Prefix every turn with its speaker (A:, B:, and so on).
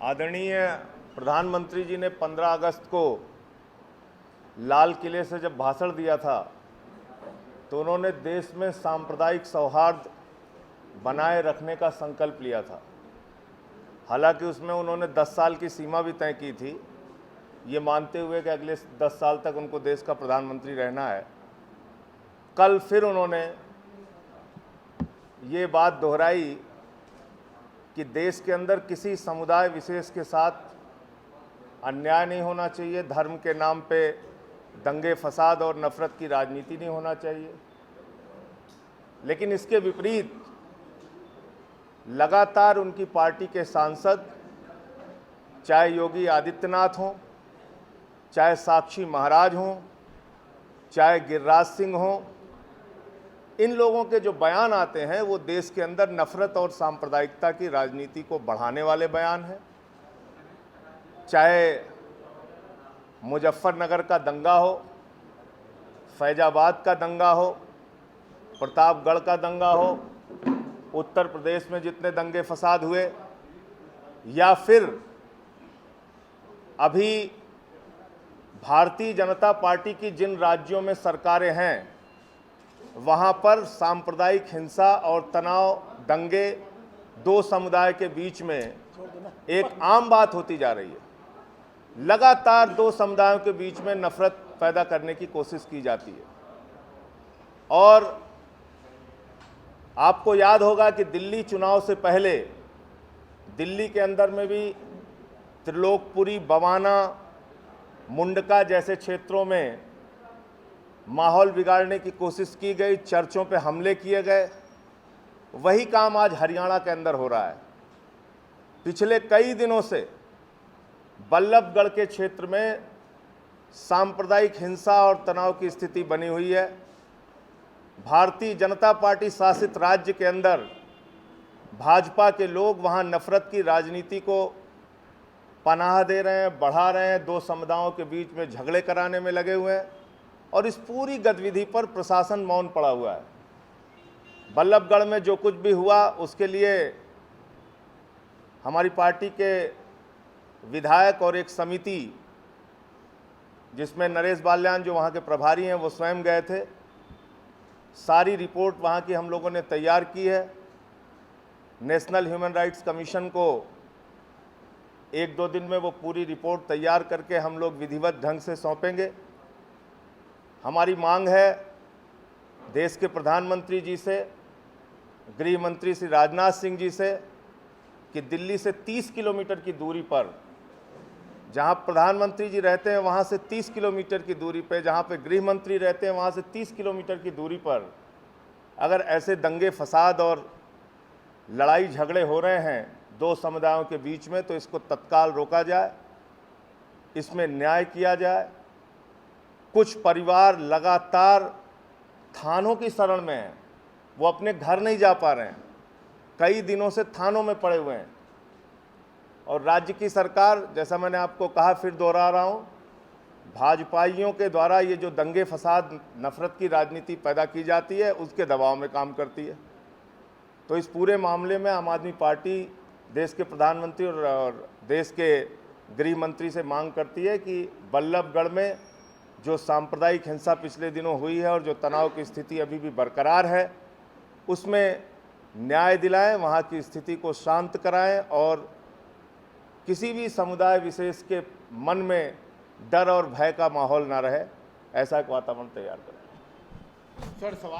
A: आदरणीय प्रधानमंत्री जी ने 15 अगस्त को लाल किले से जब भाषण दिया था तो उन्होंने देश में सांप्रदायिक सौहार्द बनाए रखने का संकल्प लिया था। हालांकि उसमें उन्होंने 10 साल की सीमा भी तय की थी, ये मानते हुए कि अगले 10 साल तक उनको देश का प्रधानमंत्री रहना है। कल फिर उन्होंने ये बात दोहराई कि देश के अंदर किसी समुदाय विशेष के साथ अन्याय नहीं होना चाहिए, धर्म के नाम पे दंगे फसाद और नफरत की राजनीति नहीं होना चाहिए। लेकिन इसके विपरीत लगातार उनकी पार्टी के सांसद, चाहे योगी आदित्यनाथ हों, चाहे साक्षी महाराज हों, चाहे गिरिराज सिंह हों, इन लोगों के जो बयान आते हैं वो देश के अंदर नफरत और सांप्रदायिकता की राजनीति को बढ़ाने वाले बयान हैं। चाहे मुजफ्फरनगर का दंगा हो, फैजाबाद का दंगा हो, प्रतापगढ़ का दंगा हो, उत्तर प्रदेश में जितने दंगे फसाद हुए, या फिर अभी भारतीय जनता पार्टी की जिन राज्यों में सरकारें हैं वहां पर सांप्रदायिक हिंसा और तनाव, दंगे दो समुदाय के बीच में एक आम बात होती जा रही है। लगातार दो समुदायों के बीच में नफरत पैदा करने की कोशिश की जाती है। और आपको याद होगा कि दिल्ली चुनाव से पहले दिल्ली के अंदर में भी त्रिलोकपुरी, बवाना, मुंडका जैसे क्षेत्रों में माहौल बिगाड़ने की कोशिश की गई, चर्चों पे हमले किए गए। वही काम आज हरियाणा के अंदर हो रहा है। पिछले कई दिनों से बल्लभगढ़ के क्षेत्र में सांप्रदायिक हिंसा और तनाव की स्थिति बनी हुई है। भारतीय जनता पार्टी शासित राज्य के अंदर भाजपा के लोग वहां नफरत की राजनीति को पनाह दे रहे हैं, बढ़ा रहे हैं, दो समुदायों के बीच में झगड़े कराने में लगे हुए हैं और इस पूरी गतिविधि पर प्रशासन मौन पड़ा हुआ है। बल्लभगढ़ में जो कुछ भी हुआ उसके लिए हमारी पार्टी के विधायक और एक समिति जिसमें नरेश बाल्यान जो वहाँ के प्रभारी हैं वो स्वयं गए थे। सारी रिपोर्ट वहाँ की हम लोगों ने तैयार की है। नेशनल ह्यूमन राइट्स कमीशन को 1-2 दिन में वो पूरी रिपोर्ट तैयार करके हम लोग विधिवत ढंग से सौंपेंगे। हमारी मांग है देश के प्रधानमंत्री जी से, गृह मंत्री श्री राजनाथ सिंह जी से कि दिल्ली से 30 किलोमीटर की दूरी पर, जहां प्रधानमंत्री जी रहते हैं वहां से 30 किलोमीटर की दूरी पे, जहां पे गृह मंत्री रहते हैं वहां से 30 किलोमीटर की दूरी पर अगर ऐसे दंगे फसाद और लड़ाई झगड़े हो रहे हैं दो समुदायों के बीच में, तो इसको तत्काल रोका जाए, इसमें न्याय किया जाए। कुछ परिवार लगातार थानों की शरण में हैं, वो अपने घर नहीं जा पा रहे हैं, कई दिनों से थानों में पड़े हुए हैं। और राज्य की सरकार, जैसा मैंने आपको कहा, फिर दोहरा रहा हूँ, भाजपाइयों के द्वारा ये जो दंगे फसाद नफरत की राजनीति पैदा की जाती है उसके दबाव में काम करती है। तो इस पूरे मामले में आम आदमी पार्टी देश के प्रधानमंत्री और देश के गृह मंत्री से मांग करती है कि बल्लभगढ़ में जो सांप्रदायिक हिंसा पिछले दिनों हुई है और जो तनाव की स्थिति अभी भी बरकरार है उसमें न्याय दिलाएं, वहाँ की स्थिति को शांत कराएं और किसी भी समुदाय विशेष के मन में डर और भय का माहौल ना रहे, ऐसा एक वातावरण तैयार करें।
B: सर, सवाल